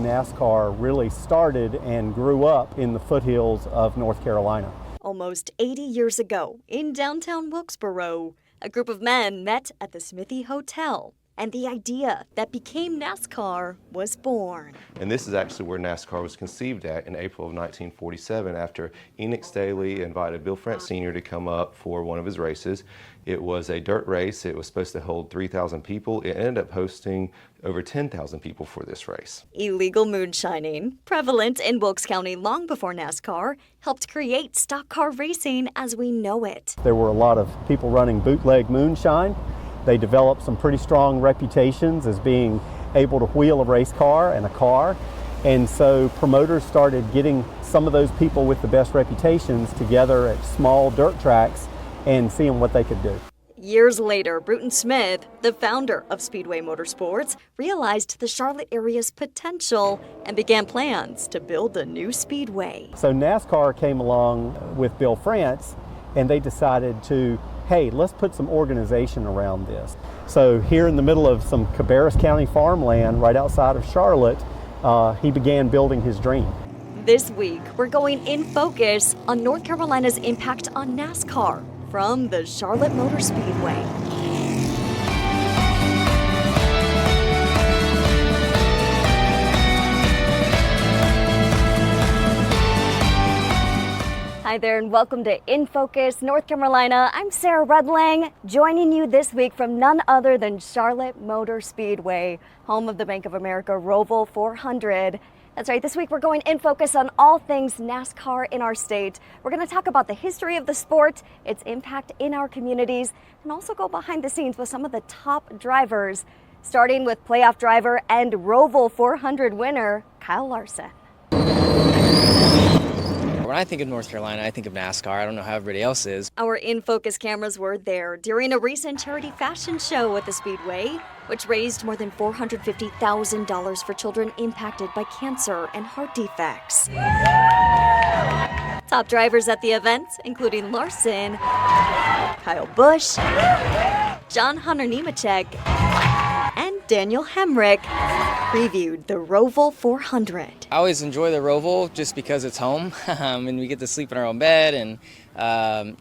NASCAR really started and grew up in the foothills of North Carolina. Almost 80 years ago, in downtown Wilkesboro, a group of men met at the Smithy Hotel, and the idea that became NASCAR was born. And this is actually where NASCAR was conceived at in April of 1947 after Enoch Staley invited Bill France Sr. to come up for one of his races. It was a dirt race. It was supposed to hold 3,000 people. It ended up hosting over 10,000 people for this race. Illegal moonshining, prevalent in Wilkes County long before NASCAR, helped create stock car racing as we know it. There were a lot of people running bootleg moonshine. They developed some pretty strong reputations as being able to wheel a race car and a car. And so promoters started getting some of those people with the best reputations together at small dirt tracks and seeing what they could do. Years later, Bruton Smith, the founder of Speedway Motorsports, realized the Charlotte area's potential and began plans to build a new speedway. So NASCAR came along with Bill France, and they decided to, hey, let's put some organization around this. So here in the middle of some Cabarrus County farmland right outside of Charlotte, he began building his dream. This week, we're going in focus on North Carolina's impact on NASCAR from the Charlotte Motor Speedway. Hi there and welcome to In Focus, North Carolina. I'm Sarah Rudlang, joining you this week from none other than Charlotte Motor Speedway, home of the Bank of America Roval 400. That's right, this week we're going in focus on all things NASCAR in our state. We're going to talk about the history of the sport, its impact in our communities, and also go behind the scenes with some of the top drivers, starting with playoff driver and Roval 400 winner, Kyle Larson. When I think of North Carolina, I think of NASCAR. I don't know how everybody else is. Our In Focus cameras were there during a recent charity fashion show at the Speedway, which raised more than $450,000 for children impacted by cancer and heart defects. Top drivers at the event, including Larson, Kyle Busch, John Hunter Nemechek, and Daniel Hemrick, previewed the Roval 400. I always enjoy the Roval just because it's home and we get to sleep in our own bed, and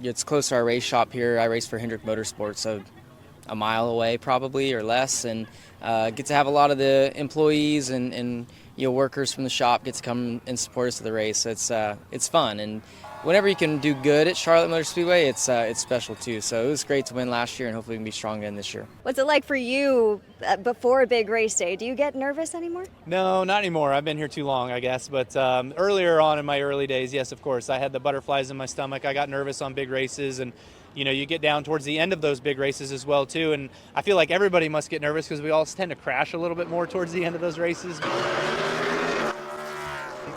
it's close to our race shop here. I race for Hendrick Motorsports, so a mile away probably or less, and get to have a lot of the employees and workers from the shop get to come and support us at the race. So it's fun, and whenever you can do good at Charlotte Motor Speedway, it's special too. So it was great to win last year, and hopefully we can be strong again this year. What's it like for you before a big race day? Do you get nervous anymore? No, not anymore. I've been here too long, I guess. But earlier on in my early days, yes, of course. I had the butterflies in my stomach. I got nervous on big races, and you get down towards the end of those big races as well too. And I feel like everybody must get nervous because we all tend to crash a little bit more towards the end of those races.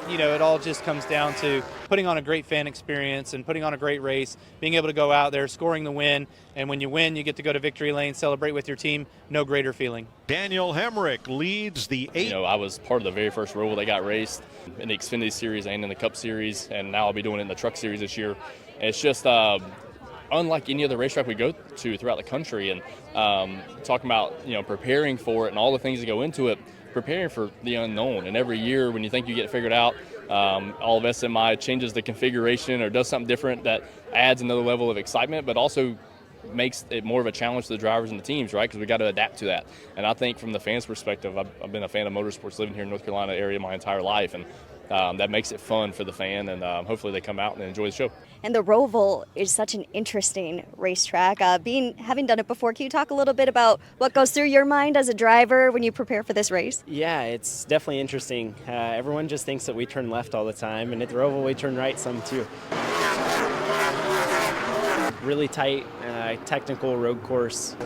It all just comes down to putting on a great fan experience and putting on a great race, being able to go out there, scoring the win, and when you win, you get to go to victory lane, celebrate with your team. No greater feeling. Daniel Hemrick leads the 8. I was part of the very first Roval that got raced in the Xfinity Series and in the Cup Series, and now I'll be doing it in the Truck Series this year. And it's just unlike any other racetrack we go to throughout the country, and talking about preparing for it and all the things that go into it, preparing for the unknown. And every year when you think you get it figured out, all of SMI changes the configuration or does something different that adds another level of excitement, but also makes it more of a challenge to the drivers and the teams, right? Because we got to adapt to that. And I think from the fans' perspective, I've been a fan of motorsports living here in North Carolina area my entire life, and that makes it fun for the fan, and hopefully they come out and enjoy the show. And the Roval is such an interesting racetrack. Having done it before, can you talk a little bit about what goes through your mind as a driver when you prepare for this race? Yeah, it's definitely interesting. Everyone just thinks that we turn left all the time, and at the Roval we turn right some too. Really tight, technical road course,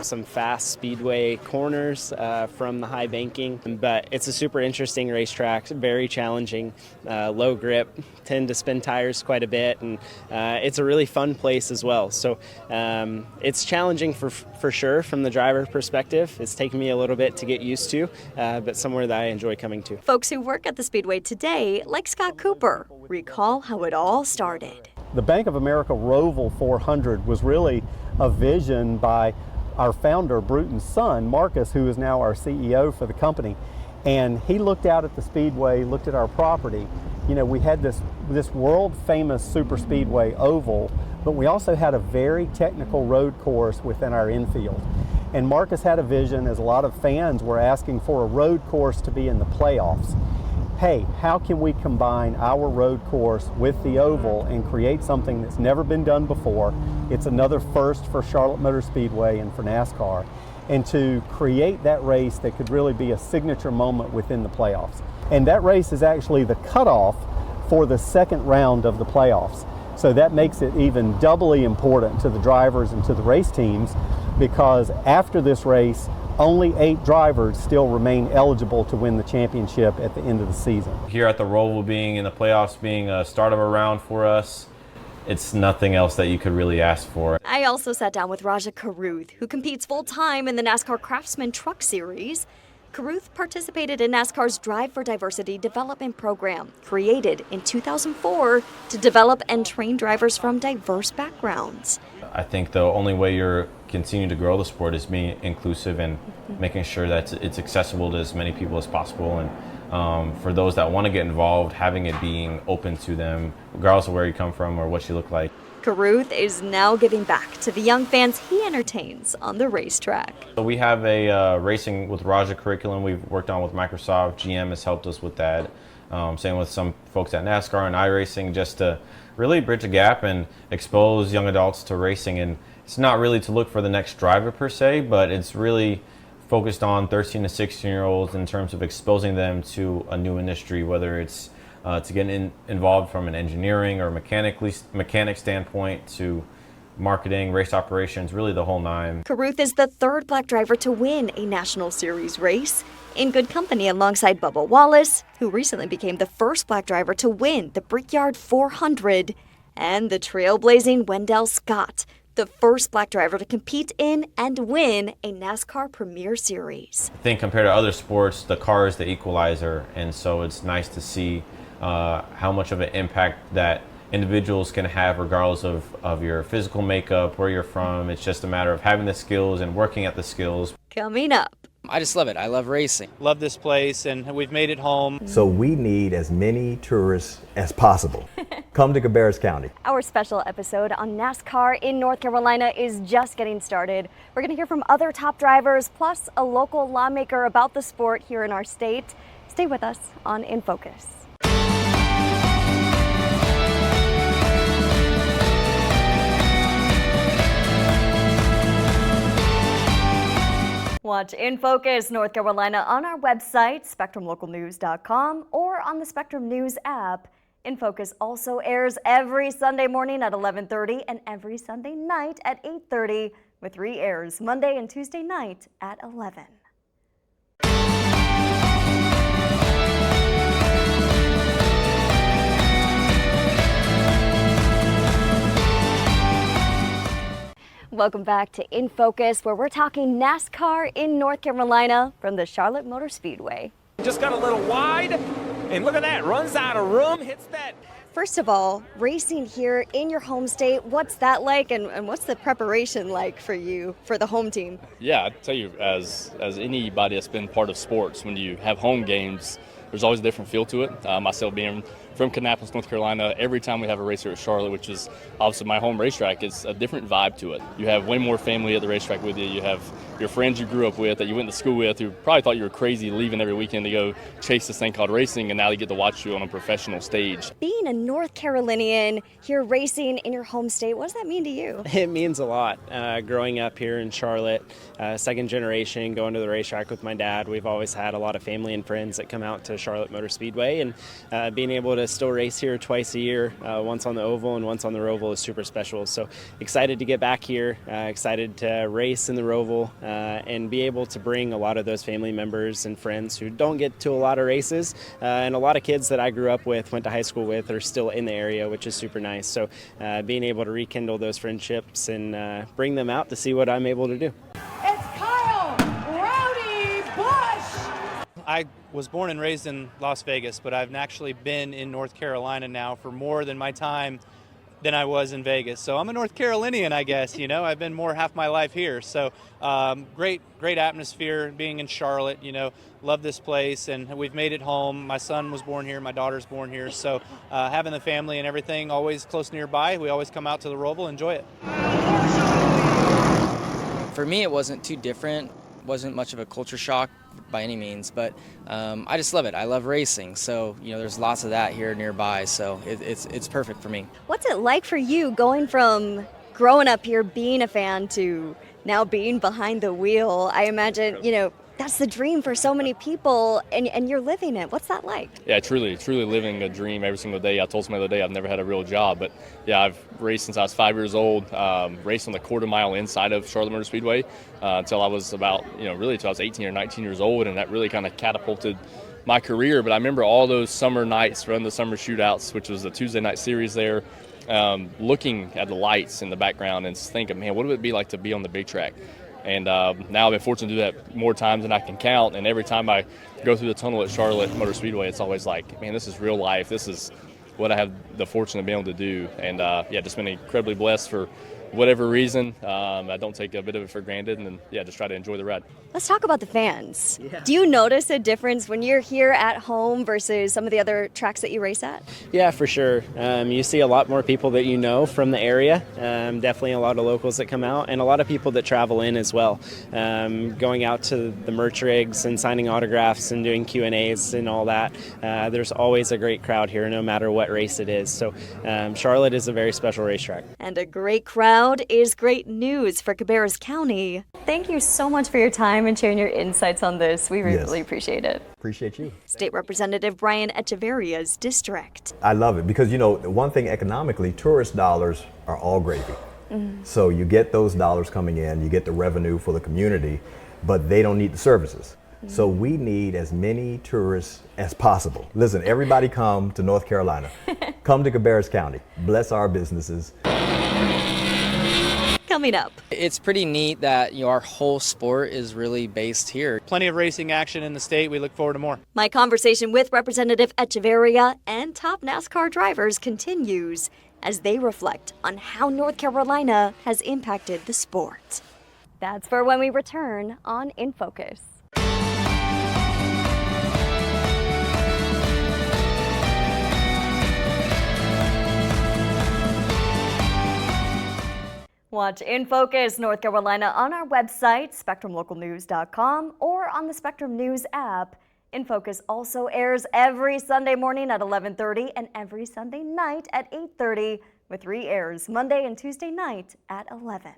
some fast speedway corners from the high banking, but it's a super interesting racetrack, very challenging, low grip, tend to spin tires quite a bit, and it's a really fun place as well. So it's challenging for sure from the driver perspective. It's taken me a little bit to get used to, but somewhere that I enjoy coming to. Folks who work at the Speedway today, like Scott Cooper, recall how it all started. The Bank of America Roval 400 was really a vision by our founder, Bruton's son, Marcus, who is now our CEO for the company. And he looked out at the speedway, looked at our property. You know, we had this world famous super speedway oval, but we also had a very technical road course within our infield. And Marcus had a vision, as a lot of fans were asking for a road course to be in the playoffs. Hey, how can we combine our road course with the oval and create something that's never been done before? It's another first for Charlotte Motor Speedway and for NASCAR. And to create that race that could really be a signature moment within the playoffs. And that race is actually the cutoff for the second round of the playoffs. So that makes it even doubly important to the drivers and to the race teams, because after this race, only 8 drivers still remain eligible to win the championship at the end of the season. Here at the Roval, being in the playoffs, being a start of a round for us, it's nothing else that you could really ask for. I also sat down with Raja Karuth, who competes full-time in the NASCAR Craftsman Truck Series. Karuth participated in NASCAR's Drive for Diversity development program, created in 2004 to develop and train drivers from diverse backgrounds. I think the only way you're continuing to grow the sport is being inclusive and making sure that it's accessible to as many people as possible. And for those that want to get involved, having it being open to them, regardless of where you come from or what you look like. Karuth is now giving back to the young fans he entertains on the racetrack. So we have a Racing with Raja curriculum we've worked on with Microsoft. GM has helped us with that. Same with some folks at NASCAR and iRacing, just to really bridge a gap and expose young adults to racing. And it's not really to look for the next driver per se, but it's really focused on 13 to 16-year-olds in terms of exposing them to a new industry, whether it's to get involved from an engineering or mechanic standpoint to marketing, race operations, really the whole nine. Karuth is the 3rd black driver to win a National Series race, in good company alongside Bubba Wallace, who recently became the 1st black driver to win the Brickyard 400, and the trailblazing Wendell Scott, the 1st black driver to compete in and win a NASCAR Premier Series. I think compared to other sports, the car is the equalizer, and so it's nice to see how much of an impact that individuals can have regardless of your physical makeup, where you're from. It's just a matter of having the skills and working at the skills. Coming up. I just love it. I love racing. Love this place, and we've made it home. So we need as many tourists as possible. Come to Cabarrus County. Our special episode on NASCAR in North Carolina is just getting started. We're going to hear from other top drivers, plus a local lawmaker about the sport here in our state. Stay with us on In Focus. Watch In Focus North Carolina on our website, SpectrumLocalNews.com, or on the Spectrum News app. In Focus also airs every Sunday morning at 11:30 and every Sunday night at 8:30, with re-airs Monday and Tuesday night at 11. Welcome back to In Focus, where we're talking NASCAR in North Carolina from the Charlotte Motor Speedway. Just got a little wide, and look at that, runs out of room, hits that. First of all, racing here in your home state, what's that like, and what's the preparation like for you, for the home team? Yeah, I tell you, as anybody that's been part of sports, when you have home games, there's always a different feel to it. Myself being from Kannapolis, North Carolina, every time we have a race here at Charlotte, which is obviously my home racetrack, it's a different vibe to it. You have way more family at the racetrack with you. You have your friends you grew up with, that you went to school with, who probably thought you were crazy leaving every weekend to go chase this thing called racing, and now they get to watch you on a professional stage. Being a North Carolinian here racing in your home state, what does that mean to you? It means a lot. Growing up here in Charlotte, second generation, going to the racetrack with my dad, we've always had a lot of family and friends that come out to Charlotte Motor Speedway, and being able to still race here twice a year, once on the oval and once on the Roval, is super special. So excited to get back here, excited to race in the Roval, and be able to bring a lot of those family members and friends who don't get to a lot of races, and a lot of kids that I grew up with, went to high school with, are still in the area, which is super nice. So being able to rekindle those friendships and bring them out to see what I'm able to do. It's Kyle Rowdy Busch! I was born and raised in Las Vegas, but I've actually been in North Carolina now for more than my time than I was in Vegas. So I'm a North Carolinian, I guess. You know, I've been more half my life here. So great atmosphere being in Charlotte. You know, love this place, and we've made it home. My son was born here, my daughter's born here. So having the family and everything always close nearby, we always come out to the Roval, enjoy it. For me, it wasn't too different. Wasn't much of a culture shock by any means, but I just love it. I love racing, so you know there's lots of that here nearby, so it's perfect for me. What's it like for you going from growing up here being a fan to now being behind the wheel? I imagine, you know, that's the dream for so many people, and you're living it. What's that like? Yeah, truly living a dream every single day. I told somebody the other day I've never had a real job, but yeah, I've raced since I was 5 years old. Raced on the quarter mile inside of Charlotte Motor Speedway until I was about, really until I was 18 or 19 years old, and that really kind of catapulted my career. But I remember all those summer nights, running the summer shootouts, which was the Tuesday night series there, looking at the lights in the background and thinking, man, what would it be like to be on the big track? And now I've been fortunate to do that more times than I can count. And every time I go through the tunnel at Charlotte Motor Speedway, it's always like, man, this is real life. This is what I have the fortune of being able to do. And just been incredibly blessed for whatever reason. I don't take a bit of it for granted, and just try to enjoy the ride. Let's talk about the fans. Yeah. Do you notice a difference when you're here at home versus some of the other tracks that you race at? Yeah, for sure. You see a lot more people that you know from the area. Definitely a lot of locals that come out, and a lot of people that travel in as well. Going out to the merch rigs and signing autographs and doing Q&As and all that. There's always a great crowd here, no matter what race it is. So Charlotte is a very special racetrack. And a great crowd is great news for Cabarrus County. Thank you so much for your time and sharing your insights on this. We really appreciate it. Appreciate you. State Representative Brian Echeverria's district. I love it because, one thing economically, tourist dollars are all gravy. Mm-hmm. So you get those dollars coming in, you get the revenue for the community, but they don't need the services. Mm-hmm. So we need as many tourists as possible. Listen, everybody come to North Carolina. Come to Cabarrus County. Bless our businesses. Coming up. It's pretty neat that our whole sport is really based here. Plenty of racing action in the state. We look forward to more. My conversation with Representative Echeverria and top NASCAR drivers continues as they reflect on how North Carolina has impacted the sport. That's for when we return on In Focus. Watch In Focus North Carolina on our website, SpectrumLocalNews.com, or on the Spectrum News app. In Focus also airs every Sunday morning at 11:30 and every Sunday night at 8:30, with re-airs Monday and Tuesday night at 11.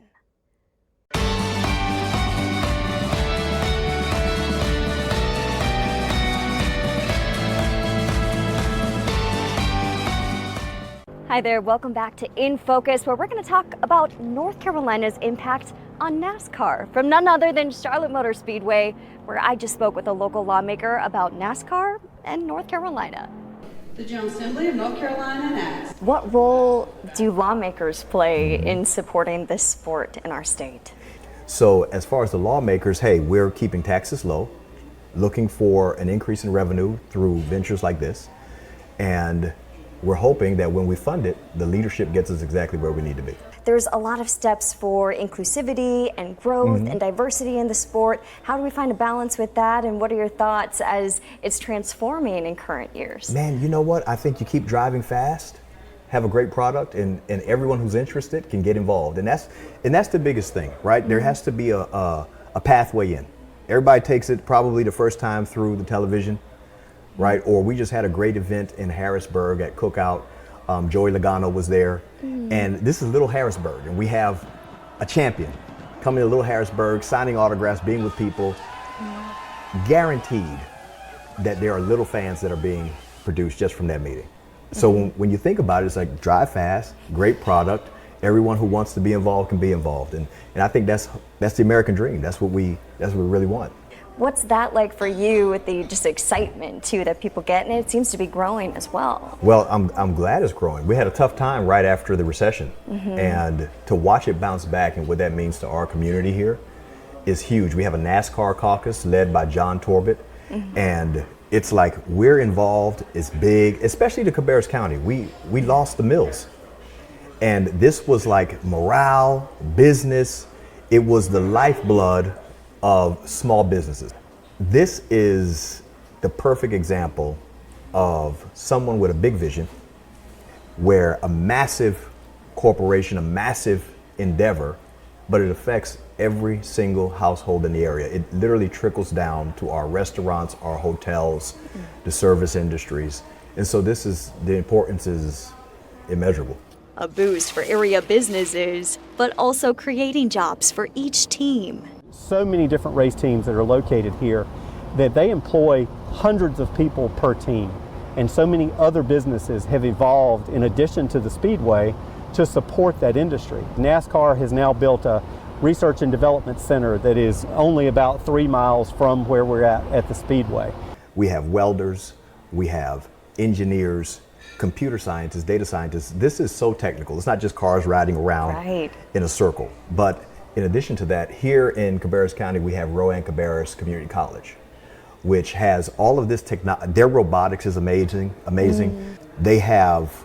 Hi there, welcome back to In Focus, where we're going to talk about North Carolina's impact on NASCAR from none other than Charlotte Motor Speedway, where I just spoke with a local lawmaker about NASCAR and North Carolina. The General Assembly of North Carolina enacts. What role do lawmakers play in supporting this sport in our state? So as far as the lawmakers, we're keeping taxes low, looking for an increase in revenue through ventures like this, and we're hoping that when we fund it, the leadership gets us exactly where we need to be. There's a lot of steps for inclusivity and growth and diversity in the sport. How do we find a balance with that, and what are your thoughts as it's transforming in current years? Man, you know what? I think you keep driving fast, have a great product, and everyone who's interested can get involved. And that's the biggest thing, right? There has to be a pathway in. Everybody takes it probably the first time through the television, right? Or we just had a great event in Harrisburg at Cookout. Joey Logano was there. And this is Little Harrisburg, and we have a champion coming to Little Harrisburg, signing autographs, being with people. Guaranteed that there are little fans that are being produced just from that meeting. So when you think about it, it's like drive fast, great product. Everyone who wants to be involved can be involved. And I think that's the American dream. That's what we really want. What's that like for you with the just excitement too that people get, and it seems to be growing as well? Well, I'm glad it's growing. We had a tough time right after the recession, and to watch it bounce back and what that means to our community here is huge. We have a NASCAR caucus led by John Torbett, and it's like we're involved. It's big, especially to Cabarrus County. We lost the mills, And this was like morale, business. It was the lifeblood of small businesses. This is the perfect example of someone with a big vision, where a massive corporation, a massive endeavor, but it affects every single household in the area. It literally trickles down to our restaurants, our hotels, the service industries. And so the importance is immeasurable. A boost for area businesses, but also creating jobs for each team. So many different race teams that are located here that they employ hundreds of people per team. And so many other businesses have evolved in addition to the Speedway to support that industry. NASCAR has now built a research and development center that is only about 3 miles from where we're at the Speedway. We have welders, we have engineers, computer scientists, data scientists. This is so technical. It's not just cars riding around in a circle. But in addition to that, here in Cabarrus County, we have Rowan Cabarrus Community College, which has all of this technology. Their robotics is amazing. They have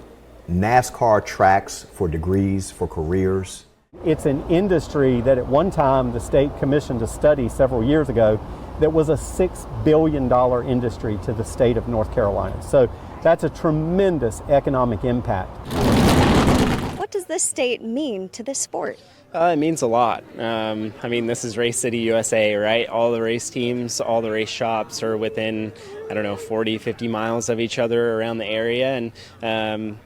NASCAR tracks for degrees, for careers. It's an industry that at one time the state commissioned a study several years ago that was a $6 billion industry to the state of North Carolina. So that's a tremendous economic impact. What does this state mean to this sport? It means a lot. I mean, this is Race City, USA, right? All the race teams, all the race shops are within, 40, 50 miles of each other around the area. And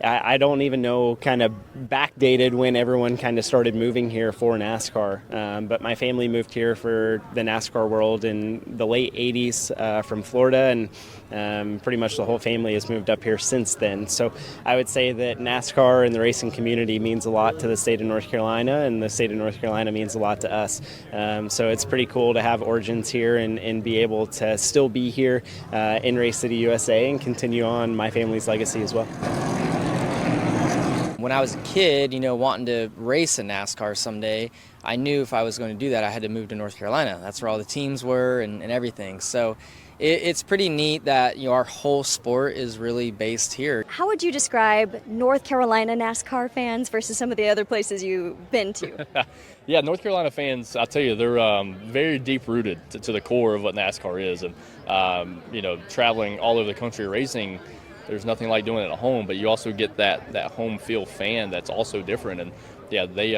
I don't even know kind of backdated when everyone kind of started moving here for NASCAR. But my family moved here for the NASCAR world in the late 80s from Florida, and pretty much the whole family has moved up here since then. So I would say that NASCAR and the racing community means a lot to the state of North Carolina, and the state of North Carolina means a lot to us. So it's pretty cool to have origins here and be able to still be here in Race City, USA, and continue on my family's legacy as well. When I was a kid, wanting to race in NASCAR someday, I knew if I was going to do that, I had to move to North Carolina. That's where all the teams were and everything. So it's pretty neat that our whole sport is really based here. How would you describe North Carolina NASCAR fans versus some of the other places you've been to? Yeah, North Carolina fans, I'll tell you, they're very deep-rooted to the core of what NASCAR is. And, traveling all over the country racing, there's nothing like doing it at home, but you also get that home field fan that's also different. And yeah, they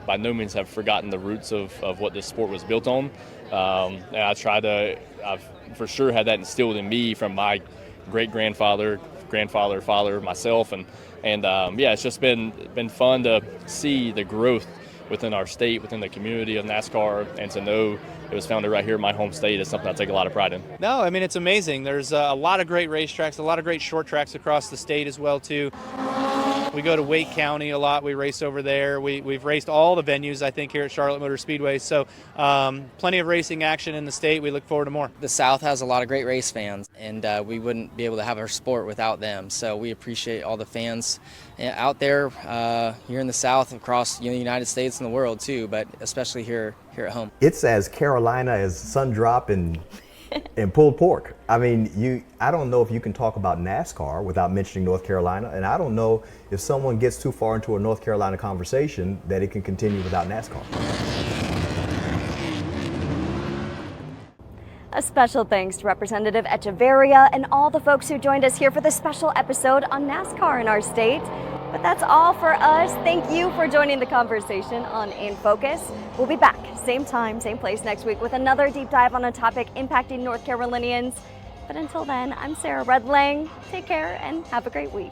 by no means have forgotten the roots of what this sport was built on. And I've for sure had that instilled in me from my great-grandfather, father, myself. And it's just been fun to see the growth within our state, within the community of NASCAR, and to know it was founded right here in my home state is something I take a lot of pride in. No, I mean, it's amazing. There's a lot of great racetracks, a lot of great short tracks across the state as well, too. We go to Wake County a lot. We race over there. We've raced all the venues, I think, here at Charlotte Motor Speedway. So plenty of racing action in the state. We look forward to more. The South has a lot of great race fans, and we wouldn't be able to have our sport without them. So we appreciate all the fans out there here in the South, across the United States and the world too, but especially here at home. It's as Carolina as Sundrop and pulled pork. I mean, I don't know if you can talk about NASCAR without mentioning North Carolina, and I don't know if someone gets too far into a North Carolina conversation that it can continue without NASCAR. A special thanks to Representative Echeverria and all the folks who joined us here for this special episode on NASCAR in our state. But that's all for us. Thank you for joining the conversation on In Focus. We'll be back, same time, same place next week with another deep dive on a topic impacting North Carolinians. But until then, I'm Sarah Redlang. Take care and have a great week.